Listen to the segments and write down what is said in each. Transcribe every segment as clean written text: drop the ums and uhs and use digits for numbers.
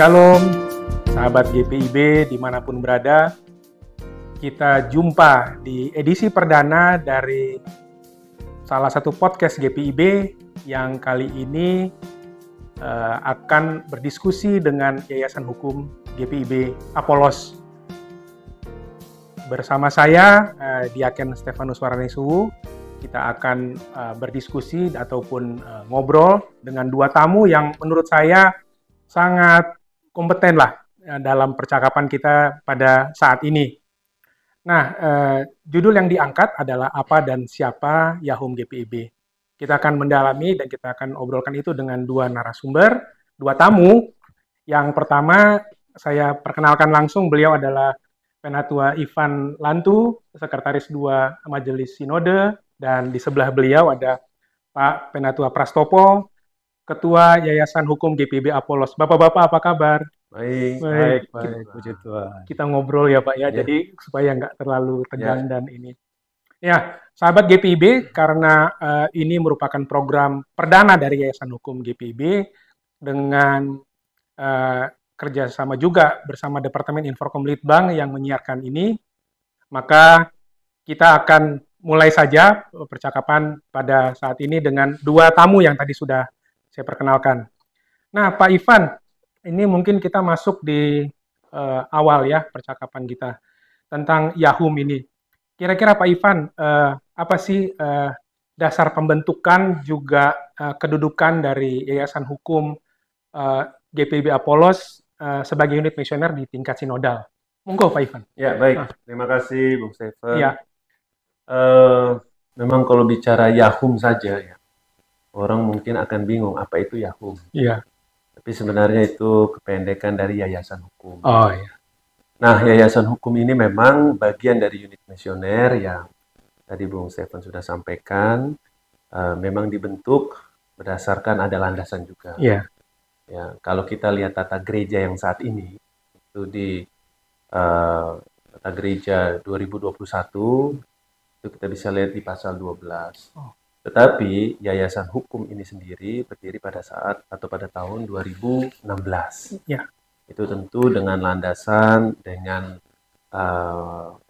Shalom, sahabat GPIB dimanapun berada. Kita jumpa di edisi perdana dari salah satu podcast GPIB yang kali ini akan berdiskusi dengan Yayasan Hukum GPIB Apolos. Bersama saya, Diaken Stefanus Waranesuwu, kita akan berdiskusi ataupun ngobrol dengan dua tamu yang menurut saya sangat kompeten lah dalam percakapan kita pada saat ini. Nah, judul yang diangkat adalah apa dan siapa Yahum GPIB. Kita akan mendalami dan kita akan obrolkan itu dengan dua narasumber, dua tamu. Yang pertama, saya perkenalkan langsung, beliau adalah Penatua Ivan Lantu, Sekretaris 2 Majelis Sinode, dan di sebelah beliau ada Pak Penatua Prastopo, Ketua Yayasan Hukum GPIB Apolos. Bapak-bapak apa kabar? Baik, puji Tuhan. Kita ngobrol ya Pak ya, jadi supaya nggak terlalu tegang dan ini. Ya, sahabat GPIB, karena ini merupakan program perdana dari Yayasan Hukum GPIB dengan kerjasama juga bersama Departemen Inforkom Litbang yang menyiarkan ini, maka kita akan mulai saja percakapan pada saat ini dengan dua tamu yang tadi sudah saya perkenalkan. Nah, Pak Ivan, ini mungkin kita masuk di awal ya percakapan kita tentang Yahum ini. Kira-kira Pak Ivan, apa sih dasar pembentukan juga kedudukan dari Yayasan Hukum GPIB Apolos sebagai unit misioner di tingkat sinodal? Monggo Pak Ivan. Ya, baik. Terima kasih Bung Stephen. Ya. Memang kalau bicara Yahum saja ya, orang mungkin akan bingung apa itu Yahum. Iya. Tapi sebenarnya itu kependekan dari Yayasan Hukum. Oh iya. Nah, Yayasan Hukum ini memang bagian dari unit misioner yang tadi Bung Stephen sudah sampaikan, memang dibentuk berdasarkan ada landasan juga. Iya. Ya, kalau kita lihat tata gereja yang saat ini, itu di tata gereja 2021, itu kita bisa lihat di pasal 12. Oh. Tetapi Yayasan Hukum ini sendiri berdiri pada saat atau pada tahun 2016. Ya. Itu tentu dengan landasan, dengan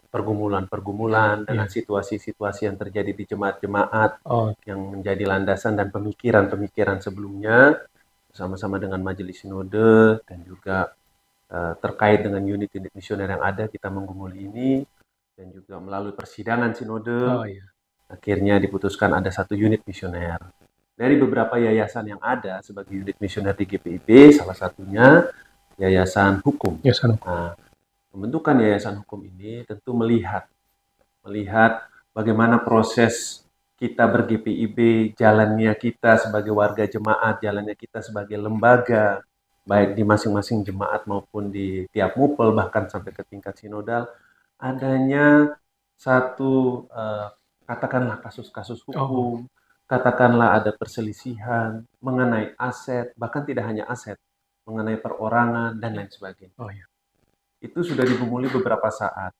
pergumulan-pergumulan, dengan situasi-situasi yang terjadi di jemaat-jemaat yang menjadi landasan dan pemikiran-pemikiran sebelumnya, bersama-sama dengan Majelis Sinode dan juga terkait dengan unit-unit misioner yang ada, kita menggumuli ini, dan juga melalui persidangan Sinode. Akhirnya diputuskan ada satu unit misioner. Dari beberapa yayasan yang ada sebagai unit misioner di GPIB, salah satunya Yayasan Hukum. Nah, pembentukan Yayasan Hukum ini tentu melihat bagaimana proses kita ber-GPIB, jalannya kita sebagai warga jemaat, jalannya kita sebagai lembaga, baik di masing-masing jemaat maupun di tiap mupel, bahkan sampai ke tingkat sinodal, adanya satu katakanlah kasus-kasus hukum, katakanlah ada perselisihan mengenai aset, bahkan tidak hanya aset, mengenai perorangan dan lain sebagainya. Itu sudah digumuli beberapa saat.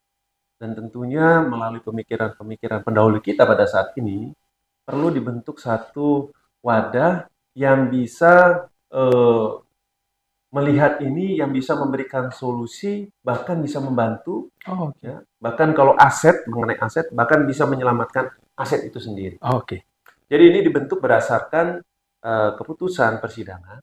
Dan tentunya melalui pemikiran-pemikiran pendahulu kita pada saat ini, perlu dibentuk satu wadah yang bisa melihat ini, yang bisa memberikan solusi, bahkan bisa membantu. Ya. Bahkan kalau aset, mengenai aset, bahkan bisa menyelamatkan aset itu sendiri. Jadi ini dibentuk berdasarkan keputusan persidangan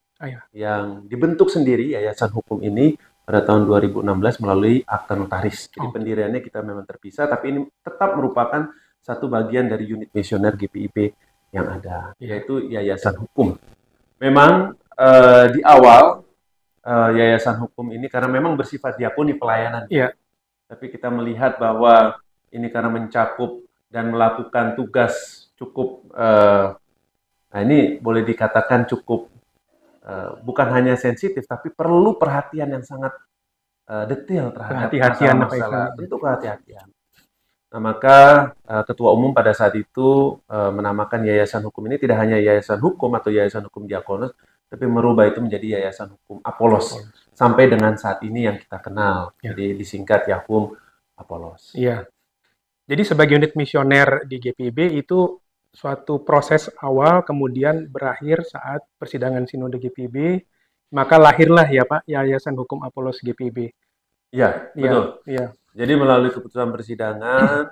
yang dibentuk sendiri Yayasan Hukum ini pada tahun 2016 melalui akta notaris. Jadi pendiriannya kita memang terpisah, tapi ini tetap merupakan satu bagian dari unit misioner GPIB yang ada, yaitu Yayasan Hukum. Memang di awal Yayasan Hukum ini karena memang bersifat diakoni pelayanan. Tapi kita melihat bahwa ini karena mencakup dan melakukan tugas cukup, nah ini boleh dikatakan cukup bukan hanya sensitif, tapi perlu perhatian yang sangat detail terhadap masalah-masalah. Tentu kehati-hatian. Nah, maka Ketua Umum pada saat itu menamakan Yayasan Hukum ini tidak hanya Yayasan Hukum atau Yayasan Hukum Diakonos, tapi merubah itu menjadi Yayasan Hukum Apolos. Sampai dengan saat ini yang kita kenal. Jadi disingkat Yahum Apolos. Iya. Jadi sebagai unit misioner di GPIB itu suatu proses awal kemudian berakhir saat persidangan Sinode GPIB Maka lahirlah ya Pak, Yayasan Hukum Apolos GPIB. Iya, betul. Iya. Jadi melalui keputusan persidangan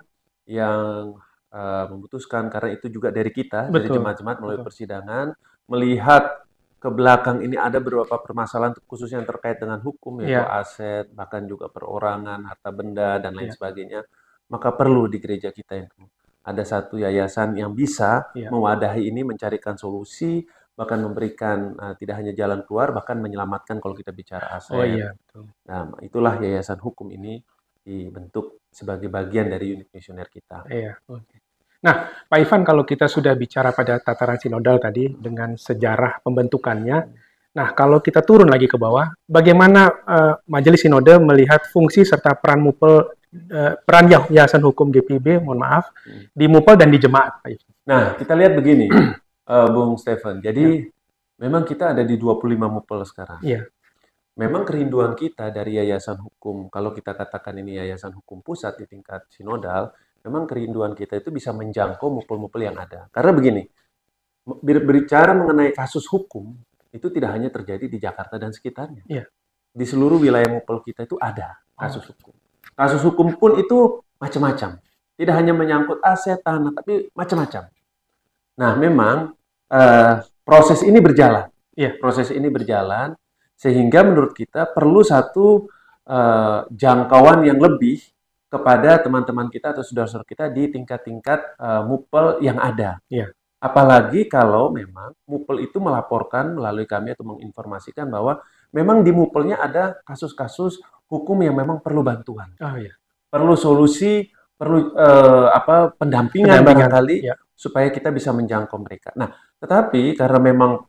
yang memutuskan, karena itu juga dari kita, dari jemaat-jemaat melalui persidangan, melihat ke belakang ini ada beberapa permasalahan khususnya yang terkait dengan hukum, yaitu aset, bahkan juga perorangan, harta benda, dan lain sebagainya. Maka perlu di gereja kita itu ada satu yayasan yang bisa mewadahi ini, mencarikan solusi, bahkan memberikan tidak hanya jalan keluar, bahkan menyelamatkan kalau kita bicara aset. Oh iya, betul. Nah, itulah Yayasan Hukum ini dibentuk sebagai bagian dari unit misioner kita. Iya, oke. Nah, Pak Ivan, kalau kita sudah bicara pada tataran sinodal tadi dengan sejarah pembentukannya, nah kalau kita turun lagi ke bawah, bagaimana Majelis Sinode melihat fungsi serta peran MUPEL, peran Yayasan Hukum GPIB, mohon maaf, di MUPEL dan di jemaat, Pak Ivan? Nah, kita lihat begini, Bung Stephen. Jadi, memang kita ada di 25 MUPEL sekarang. Iya. Memang kerinduan kita dari Yayasan Hukum, kalau kita katakan ini Yayasan Hukum Pusat di tingkat sinodal, memang kerinduan kita itu bisa menjangkau MUPEL-MUPEL yang ada. Karena begini, berbicara mengenai kasus hukum, itu tidak hanya terjadi di Jakarta dan sekitarnya. Iya. Di seluruh wilayah MUPEL kita itu ada kasus hukum. Kasus hukum pun itu macam-macam. Tidak hanya menyangkut aset, tanah, tapi macam-macam. Nah, memang proses ini berjalan. Iya. Proses ini berjalan, sehingga menurut kita perlu satu jangkauan yang lebih kepada teman-teman kita atau saudara-saudara kita di tingkat-tingkat MUPEL yang ada. Iya. Apalagi kalau memang MUPEL itu melaporkan melalui kami atau menginformasikan bahwa memang di MUPELnya ada kasus-kasus hukum yang memang perlu bantuan. Oh, iya. Perlu solusi, perlu pendampingan barangkali supaya kita bisa menjangkau mereka. Nah, tetapi karena memang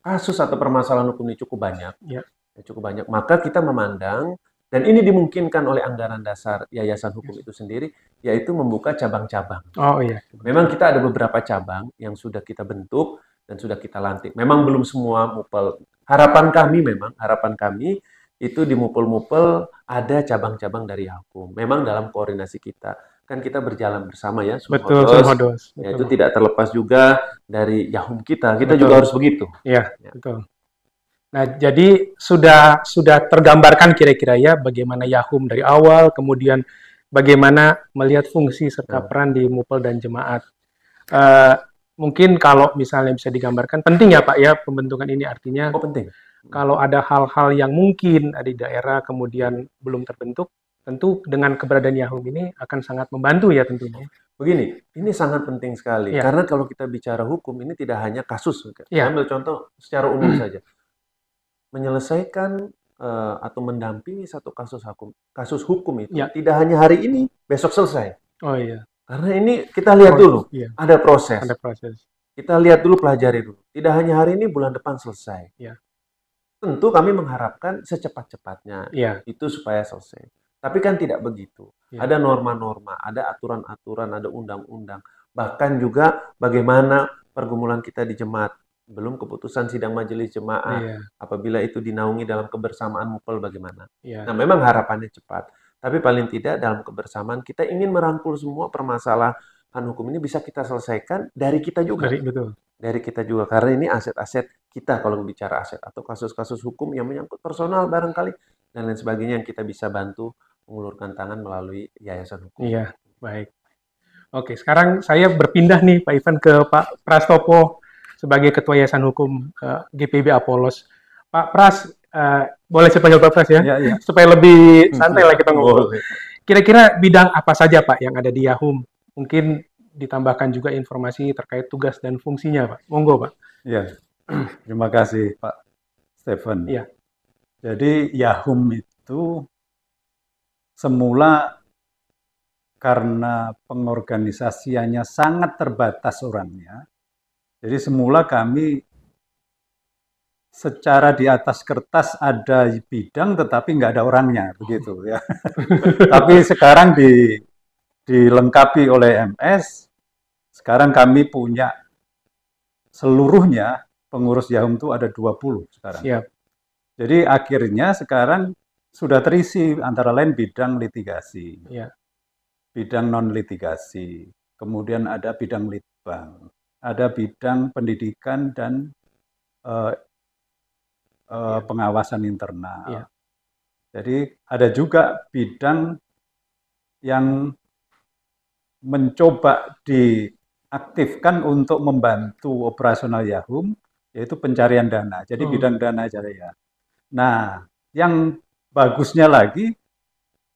kasus atau permasalahan hukum ini cukup banyak, maka kita memandang, dan ini dimungkinkan oleh anggaran dasar Yayasan Hukum itu sendiri, yaitu membuka cabang-cabang. Oh iya. Memang kita ada beberapa cabang yang sudah kita bentuk dan sudah kita lantik. Memang belum semua MUPEL. Harapan kami itu di MUPEL-MUPEL ada cabang-cabang dari hukum. Memang dalam koordinasi kita. Kan kita berjalan bersama ya, Sumhodos. Ya, itu tidak terlepas juga dari Yahum kita. Kita juga harus begitu. Iya, betul. Nah, jadi sudah tergambarkan kira-kira ya bagaimana Yahum dari awal, kemudian bagaimana melihat fungsi serta peran di MUPEL dan jemaat. Mungkin kalau misalnya bisa digambarkan, penting ya Pak ya pembentukan ini, artinya penting. Kalau ada hal-hal yang mungkin di daerah kemudian belum terbentuk, tentu dengan keberadaan Yahum ini akan sangat membantu ya tentunya. Begini, ini sangat penting sekali. Karena kalau kita bicara hukum, ini tidak hanya kasus. Saya ambil contoh secara umum saja. Menyelesaikan atau mendampingi satu kasus hukum itu tidak hanya hari ini, besok selesai. Oh iya. Karena ini kita lihat dulu, ada proses. Kita lihat dulu, pelajari dulu. Tidak hanya hari ini, bulan depan selesai. Tentu kami mengharapkan secepat-cepatnya itu supaya selesai. Tapi kan tidak begitu. Ada norma-norma, ada aturan-aturan, ada undang-undang. Bahkan juga bagaimana pergumulan kita di jemaat. Belum keputusan sidang majelis jemaat. Apabila itu dinaungi dalam kebersamaan MUPEL bagaimana. Nah, memang harapannya cepat. Tapi paling tidak dalam kebersamaan kita ingin merangkul semua permasalahan hukum ini bisa kita selesaikan dari kita juga. Dari kita juga, karena ini aset-aset kita kalau bicara aset, atau kasus-kasus hukum yang menyangkut personal barangkali dan lain sebagainya yang kita bisa bantu mengulurkan tangan melalui Yayasan Hukum. Iya, baik. Oke, sekarang saya berpindah nih Pak Ivan ke Pak Prastopo sebagai Ketua Yayasan Hukum GPIB Apolos. Pak Pras, boleh saya panggil Pak Pras ya? Ya. Supaya lebih santai lah kita ngobrol. Kira-kira bidang apa saja Pak yang ada di Yahum? Mungkin ditambahkan juga informasi terkait tugas dan fungsinya, Pak. Monggo, Pak. Ya, terima kasih, Pak Stephen. Iya. Jadi Yahum itu semula karena pengorganisasiannya sangat terbatas orangnya. Jadi semula kami secara di atas kertas ada bidang, tetapi nggak ada orangnya, begitu ya. Tapi sekarang dilengkapi oleh MS. Sekarang kami punya seluruhnya, pengurus Yahum itu ada 20 sekarang. Siap. Jadi akhirnya sekarang sudah terisi antara lain bidang litigasi, bidang non-litigasi, kemudian ada bidang litbang, ada bidang pendidikan dan pengawasan internal. Iya. Jadi ada juga bidang yang mencoba diaktifkan untuk membantu operasional Yahum, yaitu pencarian dana. Jadi bidang dana jaya. Nah, yang bagusnya lagi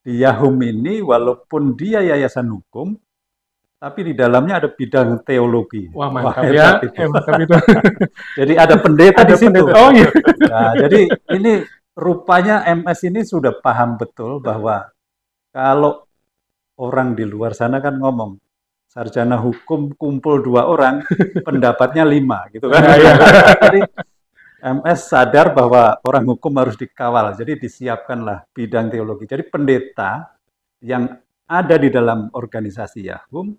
di Yahum ini, walaupun dia yayasan hukum, tapi di dalamnya ada bidang teologi. Wah, mantap ya. Mantap itu. Jadi ada pendeta di situ. Pendeta. Oh iya. Nah, jadi ini rupanya MS ini sudah paham betul bahwa kalau orang di luar sana kan ngomong, sarjana hukum kumpul 2 orang, pendapatnya 5, gitu kan. Jadi MS sadar bahwa orang hukum harus dikawal, jadi disiapkanlah bidang teologi. Jadi pendeta yang ada di dalam organisasi Yahum,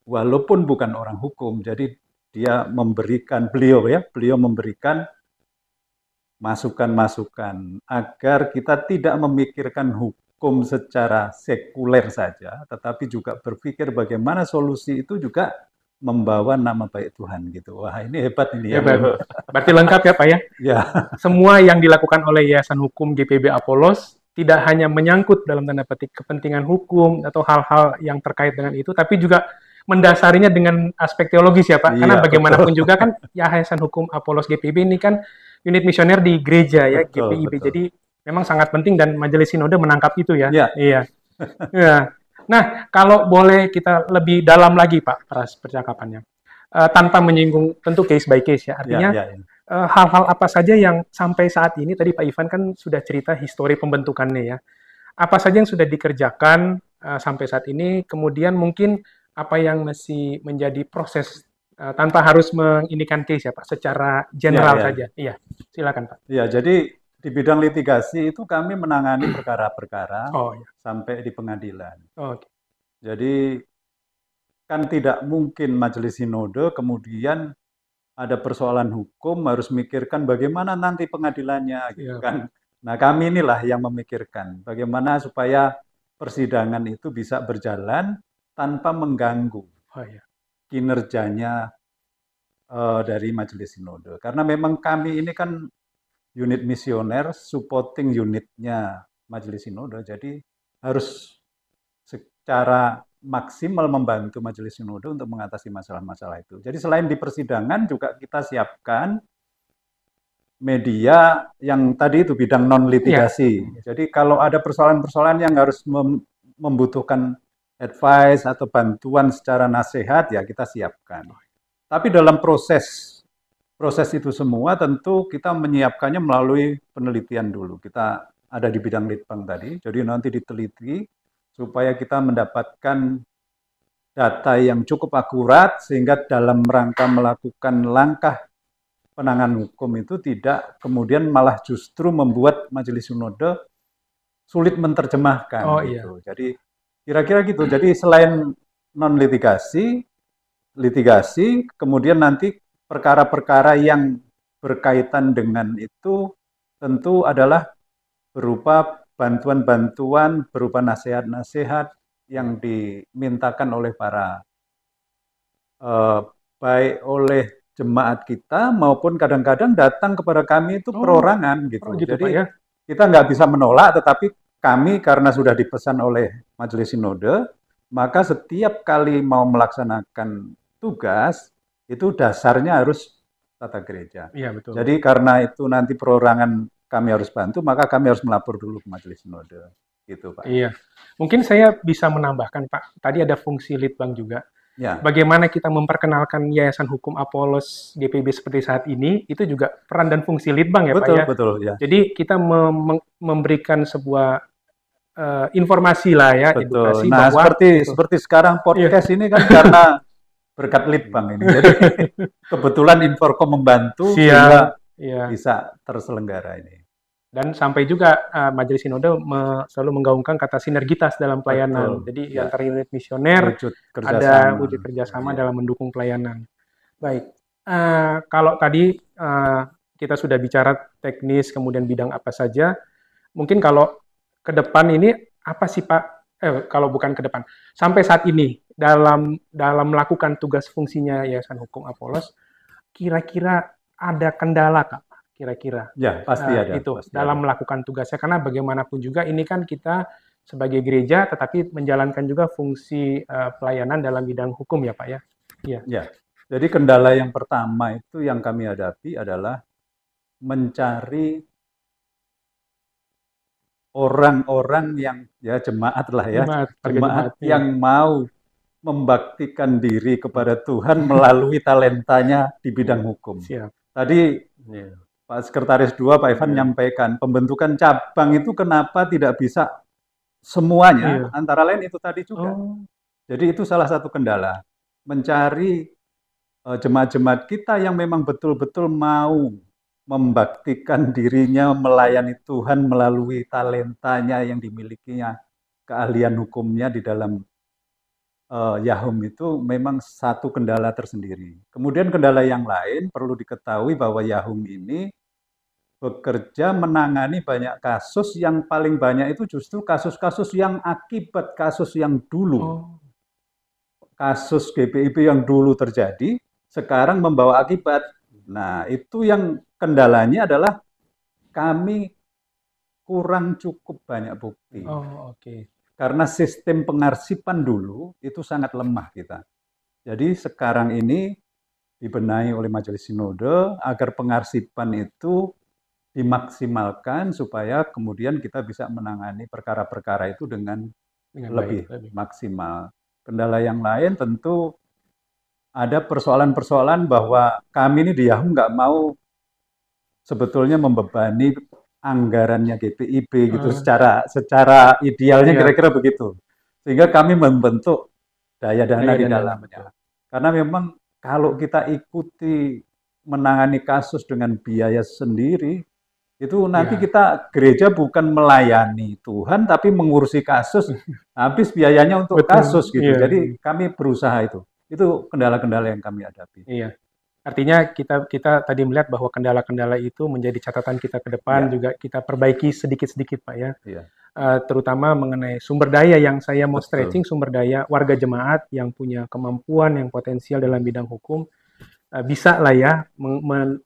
walaupun bukan orang hukum, jadi dia memberikan, beliau memberikan masukan-masukan agar kita tidak memikirkan hukum secara sekuler saja, tetapi juga berpikir bagaimana solusi itu juga membawa nama baik Tuhan gitu. Wah, ini hebat ini ya. Berarti lengkap ya Pak ya? Ya. Semua yang dilakukan oleh Yayasan Hukum GPIB Apolos tidak hanya menyangkut dalam tanda petik kepentingan hukum atau hal-hal yang terkait dengan itu, tapi juga mendasarinya dengan aspek teologis ya Pak. Karena bagaimanapun juga kan Yayasan Hukum Apolos GPIB ini kan unit misioner di gereja ya, GPIB. Jadi memang sangat penting dan Majelis Sinode menangkap itu ya. Iya. Ya. Nah, kalau boleh kita lebih dalam lagi Pak percakapannya. Tanpa menyinggung tentu case by case ya. Artinya hal-hal apa saja yang sampai saat ini, tadi Pak Ivan kan sudah cerita histori pembentukannya ya. Apa saja yang sudah dikerjakan sampai saat ini, kemudian mungkin apa yang masih menjadi proses tanpa harus menginikan case ya Pak, secara general saja. Iya, silakan Pak. Iya, jadi di bidang litigasi itu kami menangani perkara-perkara sampai di pengadilan. Jadi kan tidak mungkin Majelis Sinode kemudian ada persoalan hukum harus memikirkan bagaimana nanti pengadilannya gitu kan. Nah, kami inilah yang memikirkan bagaimana supaya persidangan itu bisa berjalan tanpa mengganggu kinerjanya dari Majelis Sinode. Karena memang kami ini kan unit misioner, supporting unitnya Majelis Sinode, jadi harus secara maksimal membantu Majelis Sinode untuk mengatasi masalah-masalah itu. Jadi selain di persidangan juga kita siapkan media yang tadi itu bidang non-litigasi. Jadi kalau ada persoalan-persoalan yang harus membutuhkan advice atau bantuan secara nasihat, ya kita siapkan. Tapi dalam proses itu semua tentu kita menyiapkannya melalui penelitian dulu. Kita ada di bidang litbang tadi, jadi nanti diteliti supaya kita mendapatkan data yang cukup akurat sehingga dalam rangka melakukan langkah penanganan hukum itu tidak kemudian malah justru membuat Majelis Sinode sulit menerjemahkan. Gitu. Jadi kira-kira gitu. Jadi selain non-litigasi, litigasi, kemudian nanti perkara-perkara yang berkaitan dengan itu tentu adalah berupa bantuan-bantuan, berupa nasihat-nasihat yang dimintakan oleh para baik oleh jemaat kita maupun kadang-kadang datang kepada kami itu perorangan gitu. Jadi kita nggak bisa menolak, tetapi kami karena sudah dipesan oleh Majelis Sinode, maka setiap kali mau melaksanakan tugas itu dasarnya harus tata gereja. Iya, betul. Jadi karena itu nanti perorangan kami harus bantu, maka kami harus melapor dulu ke Majelis Sinode. Gitu, Pak. Iya. Mungkin saya bisa menambahkan, Pak. Tadi ada fungsi litbang juga. Ya. Bagaimana kita memperkenalkan Yayasan Hukum Apolos GPIB seperti saat ini, itu juga peran dan fungsi litbang ya, betul, Pak ya? Betul, ya. Jadi kita memberikan sebuah informasi lah ya, betul. Edukasi nah, bahwa seperti sekarang podcast ini kan karena berkat litbang ini. Jadi kebetulan Inforkom membantu sehingga bisa terselenggara ini. Dan sampai juga Majelis Sinode selalu menggaungkan kata sinergitas dalam pelayanan. Betul. Jadi antara unit misioner ada wujud kerjasama dalam mendukung pelayanan. Baik, kalau tadi kita sudah bicara teknis, kemudian bidang apa saja. Mungkin kalau ke depan ini apa sih Pak? Kalau bukan ke depan, sampai saat ini dalam melakukan tugas fungsinya Yayasan Hukum Apolos, kira-kira ada kendala Kak? kira-kira. Ya, pasti ada. Itu Pasti dalam ada. melakukan tugasnya, karena bagaimanapun juga ini kan kita sebagai gereja tetapi menjalankan juga fungsi pelayanan dalam bidang hukum ya Pak ya. Iya. Ya, jadi kendala yang pertama itu yang kami hadapi adalah mencari orang-orang yang ya jemaat lah ya, jemaat yang mau membaktikan diri kepada Tuhan melalui talentanya di bidang hukum. Siap. Tadi Pak Sekretaris 2 Pak Ivan menyampaikan pembentukan cabang itu kenapa tidak bisa semuanya, antara lain itu tadi juga. Jadi itu salah satu kendala, mencari jemaat-jemaat kita yang memang betul-betul mau membaktikan dirinya melayani Tuhan melalui talentanya yang dimilikinya, keahlian hukumnya di dalam Yahum itu memang satu kendala tersendiri. Kemudian kendala yang lain perlu diketahui bahwa Yahum ini bekerja menangani banyak kasus, yang paling banyak itu justru kasus-kasus yang akibat kasus yang dulu. Kasus GPIB yang dulu terjadi, sekarang membawa akibat. Nah, itu yang kendalanya adalah kami kurang cukup banyak bukti. Karena sistem pengarsipan dulu itu sangat lemah kita. Jadi sekarang ini dibenahi oleh Majelis Sinode agar pengarsipan itu dimaksimalkan supaya kemudian kita bisa menangani perkara-perkara itu dengan lebih maksimal. Kendala yang lain tentu ada persoalan-persoalan bahwa kami ini di Yahum nggak mau sebetulnya membebani anggarannya GPIB gitu secara idealnya kira-kira begitu. Sehingga kami membentuk daya dana di dalamnya. Karena memang kalau kita ikuti menangani kasus dengan biaya sendiri, itu nanti kita gereja bukan melayani Tuhan tapi mengurusi kasus, habis biayanya untuk kasus gitu. Jadi kami berusaha itu. Itu kendala-kendala yang kami hadapi. Iya. Artinya kita tadi melihat bahwa kendala-kendala itu menjadi catatan kita ke depan, juga kita perbaiki sedikit-sedikit Pak ya. Terutama mengenai sumber daya yang saya mau stretching, sumber daya warga jemaat yang punya kemampuan, yang potensial dalam bidang hukum, bisa lah ya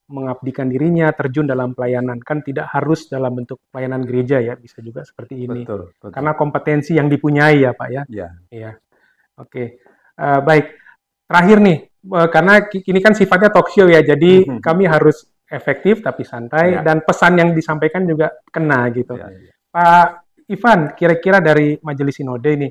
mengabdikan dirinya, terjun dalam pelayanan. Kan tidak harus dalam bentuk pelayanan gereja ya, bisa juga seperti ini. Betul. Karena kompetensi yang dipunyai ya Pak ya. Iya. Oke. Baik. Terakhir nih, karena ini kan sifatnya talk show ya, jadi kami harus efektif tapi santai, dan pesan yang disampaikan juga kena gitu. Pak Ivan, kira-kira dari Majelis Sinode ini,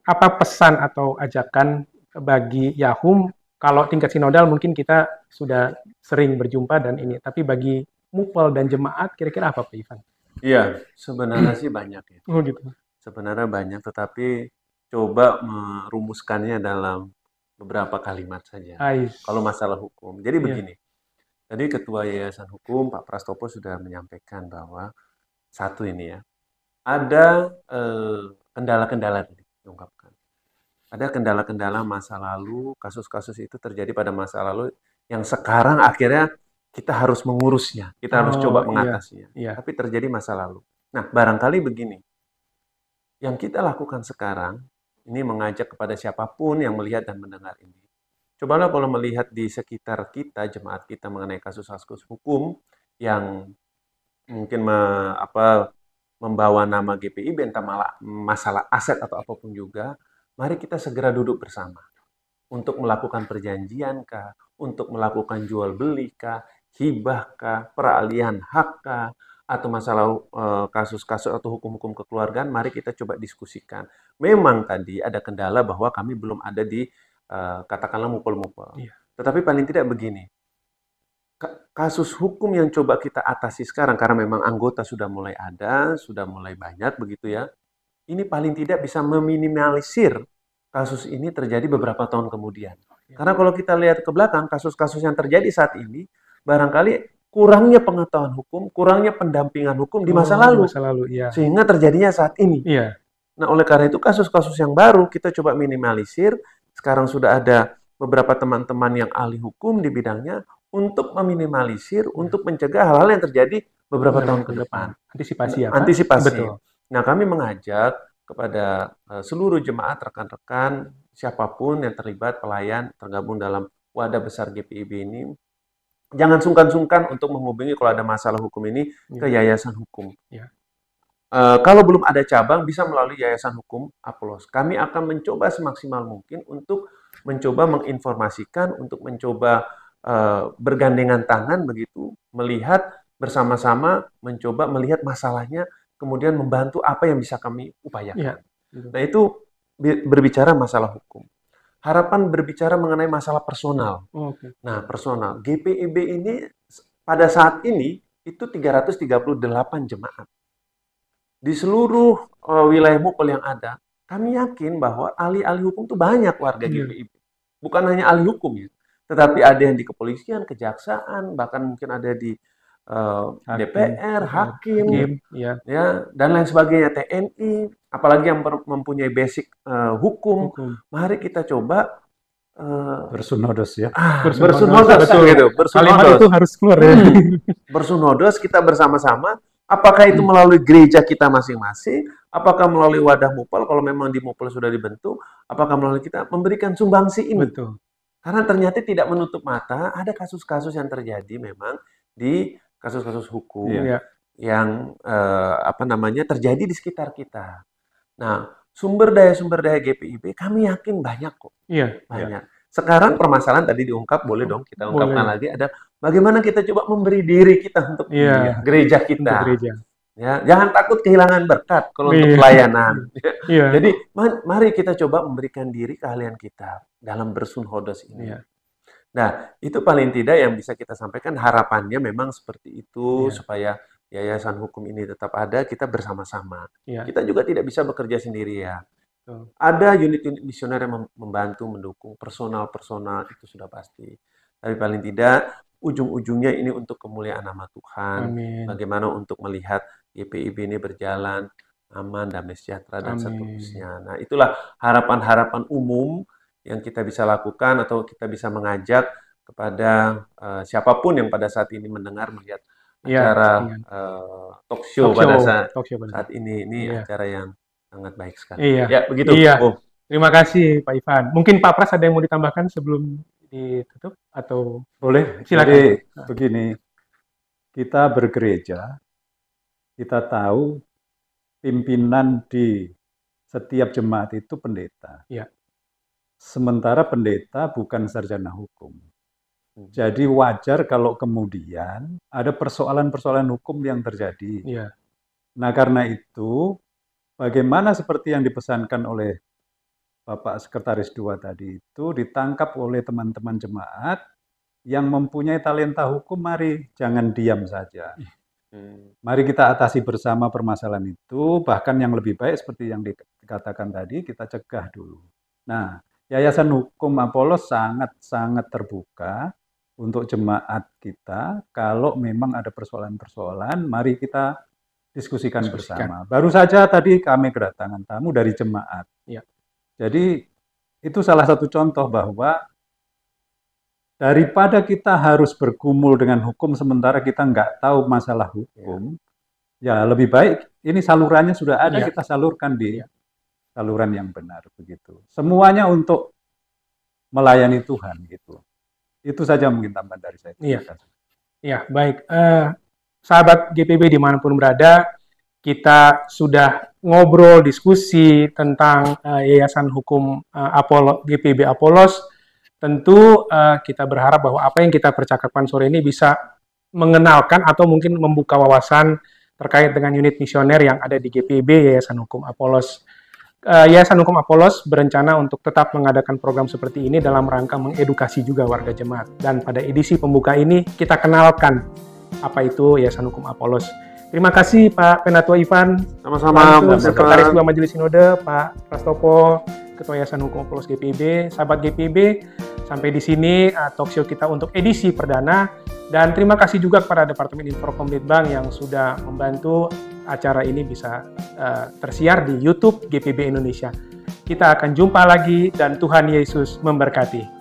apa pesan atau ajakan bagi Yahum? Kalau tingkat sinodal mungkin kita sudah sering berjumpa dan ini, tapi bagi Mupel dan jemaat kira-kira apa Pak Ivan? Iya, sebenarnya sih banyak ya. Gitu. Sebenarnya banyak, tetapi coba merumuskannya dalam beberapa kalimat saja. Kalau masalah hukum. Jadi begini, tadi Ketua Yayasan Hukum Pak Prastopo sudah menyampaikan bahwa satu ini ya, ada kendala-kendala diungkapkan. Ada kendala-kendala masa lalu, kasus-kasus itu terjadi pada masa lalu yang sekarang akhirnya kita harus mengurusnya, kita harus coba mengatasinya. Tapi terjadi masa lalu. Nah, barangkali begini, yang kita lakukan sekarang, ini mengajak kepada siapapun yang melihat dan mendengar ini. Cobalah kalau melihat di sekitar kita, jemaat kita mengenai kasus-kasus hukum yang mungkin membawa nama GPIB, entah masalah aset atau apapun juga, mari kita segera duduk bersama untuk melakukan perjanjian kah, untuk melakukan jual beli kah, hibah kah, peralihan hak kah, atau masalah kasus-kasus atau hukum-hukum kekeluargaan, mari kita coba diskusikan. Memang tadi ada kendala bahwa kami belum ada di katakanlah mupel-mupel. Tetapi paling tidak begini, kasus hukum yang coba kita atasi sekarang, karena memang anggota sudah mulai ada, sudah mulai banyak begitu ya, ini paling tidak bisa meminimalisir kasus ini terjadi beberapa tahun kemudian. Karena kalau kita lihat ke belakang, kasus-kasus yang terjadi saat ini, barangkali kurangnya pengetahuan hukum, kurangnya pendampingan hukum di masa lalu. Sehingga terjadinya saat ini. Nah, oleh karena itu kasus-kasus yang baru kita coba minimalisir. Sekarang sudah ada beberapa teman-teman yang ahli hukum di bidangnya untuk meminimalisir, untuk mencegah hal-hal yang terjadi beberapa tahun ke depan. Antisipasi ya, Pak? Antisipasi. Betul. Nah, kami mengajak kepada seluruh jemaat, rekan-rekan, siapapun yang terlibat, pelayan, tergabung dalam wadah besar GPIB ini, jangan sungkan-sungkan untuk menghubungi kalau ada masalah hukum ini ke Yayasan Hukum. Kalau belum ada cabang, bisa melalui Yayasan Hukum Apolos. Kami akan mencoba semaksimal mungkin untuk mencoba menginformasikan, untuk mencoba bergandengan tangan begitu, melihat bersama-sama, mencoba melihat masalahnya, kemudian membantu apa yang bisa kami upayakan. Nah itu berbicara masalah hukum. Harapan berbicara mengenai masalah personal. Nah personal, GPIB ini pada saat ini itu 338 jemaat. Di seluruh wilayah MUPOL yang ada, kami yakin bahwa ahli-ahli hukum itu banyak warga GPIB. Bukan hanya ahli hukum ya, tetapi ada yang di kepolisian, kejaksaan, bahkan mungkin ada di DPR, hakim, ya, dan lain sebagainya, TNI, apalagi yang mempunyai basic hukum. Mari kita coba bersunodos ya. Bersunodos, betul gitu. Kalimat itu harus keluar ya. Bersunodos, kita bersama-sama. Apakah itu melalui gereja kita masing-masing? Apakah melalui wadah MUPOL? Kalau memang di MUPOL sudah dibentuk, apakah melalui kita memberikan sumbangsi ini? Betul. Karena ternyata tidak menutup mata, ada kasus-kasus yang terjadi memang di kasus-kasus hukum yang terjadi di sekitar kita. Nah, sumber daya GPIB kami yakin banyak kok. Banyak. Sekarang permasalahan tadi diungkap, boleh dong kita ungkapkan lagi, ada bagaimana kita coba memberi diri kita untuk gereja kita. Ya, jangan takut kehilangan berkat kalau untuk pelayanan. Jadi mari kita coba memberikan diri keahlian kita dalam bersunhodos ini. Nah, itu paling tidak yang bisa kita sampaikan, harapannya memang seperti itu supaya Yayasan Hukum ini tetap ada, kita bersama-sama. Kita juga tidak bisa bekerja sendiri ya. Ada unit-unit misioner yang membantu, mendukung, personal itu sudah pasti. Tapi paling tidak, ujung-ujungnya ini untuk kemuliaan nama Tuhan. Amin. Bagaimana untuk melihat GPIB ini berjalan aman, damai sejahtera, dan seterusnya. Nah, itulah harapan-harapan umum yang kita bisa lakukan atau kita bisa mengajak kepada siapapun yang pada saat ini mendengar, melihat acara talk show pada saat ini. Ini acara yang sangat baik sekali. Ya, begitu. Terima kasih Pak Ivan. Mungkin Pak Pras ada yang mau ditambahkan sebelum ditutup atau boleh? Silakan. Jadi begini, kita bergereja, kita tahu pimpinan di setiap jemaat itu pendeta. Sementara pendeta bukan sarjana hukum. Jadi wajar kalau kemudian ada persoalan-persoalan hukum yang terjadi. Nah, karena itu bagaimana seperti yang dipesankan oleh Bapak Sekretaris II tadi itu ditangkap oleh teman-teman jemaat yang mempunyai talenta hukum, mari jangan diam saja. Mari kita atasi bersama permasalahan itu, bahkan yang lebih baik seperti yang dikatakan tadi, kita cegah dulu. Nah, Yayasan Hukum Apolos sangat-sangat terbuka untuk jemaat kita. Kalau memang ada persoalan-persoalan, mari kita diskusikan bersama. Baru saja tadi kami kedatangan tamu dari jemaat. Jadi itu salah satu contoh bahwa daripada kita harus bergumul dengan hukum sementara kita nggak tahu masalah hukum, ya lebih baik ini salurannya sudah ada, kita salurkan di saluran yang benar begitu. Semuanya untuk melayani Tuhan gitu. Itu saja mungkin tambahan dari saya. Iya, baik. Sahabat GPIB dimanapun berada, kita sudah ngobrol, diskusi tentang Yayasan Hukum GPIB Apolos. Tentu kita berharap bahwa apa yang kita percakapkan sore ini bisa mengenalkan atau mungkin membuka wawasan terkait dengan unit misioner yang ada di GPIB, Yayasan Hukum Apolos. Yayasan Hukum Apolos berencana untuk tetap mengadakan program seperti ini dalam rangka mengedukasi juga warga jemaat. Dan pada edisi pembuka ini kita kenalkan apa itu Yayasan Hukum Apolos. Terima kasih Pak Penatua Ivan, sama-sama, Sekretaris II Majelis Sinode, Pak Prastopo, Ketua Yayasan Hukum Apolos GPIB, sahabat GPIB. Sampai di sini talk show kita untuk edisi perdana. Dan terima kasih juga kepada Departemen Infocom Litbang yang sudah membantu acara ini bisa tersiar di YouTube GPIB Indonesia. Kita akan jumpa lagi dan Tuhan Yesus memberkati.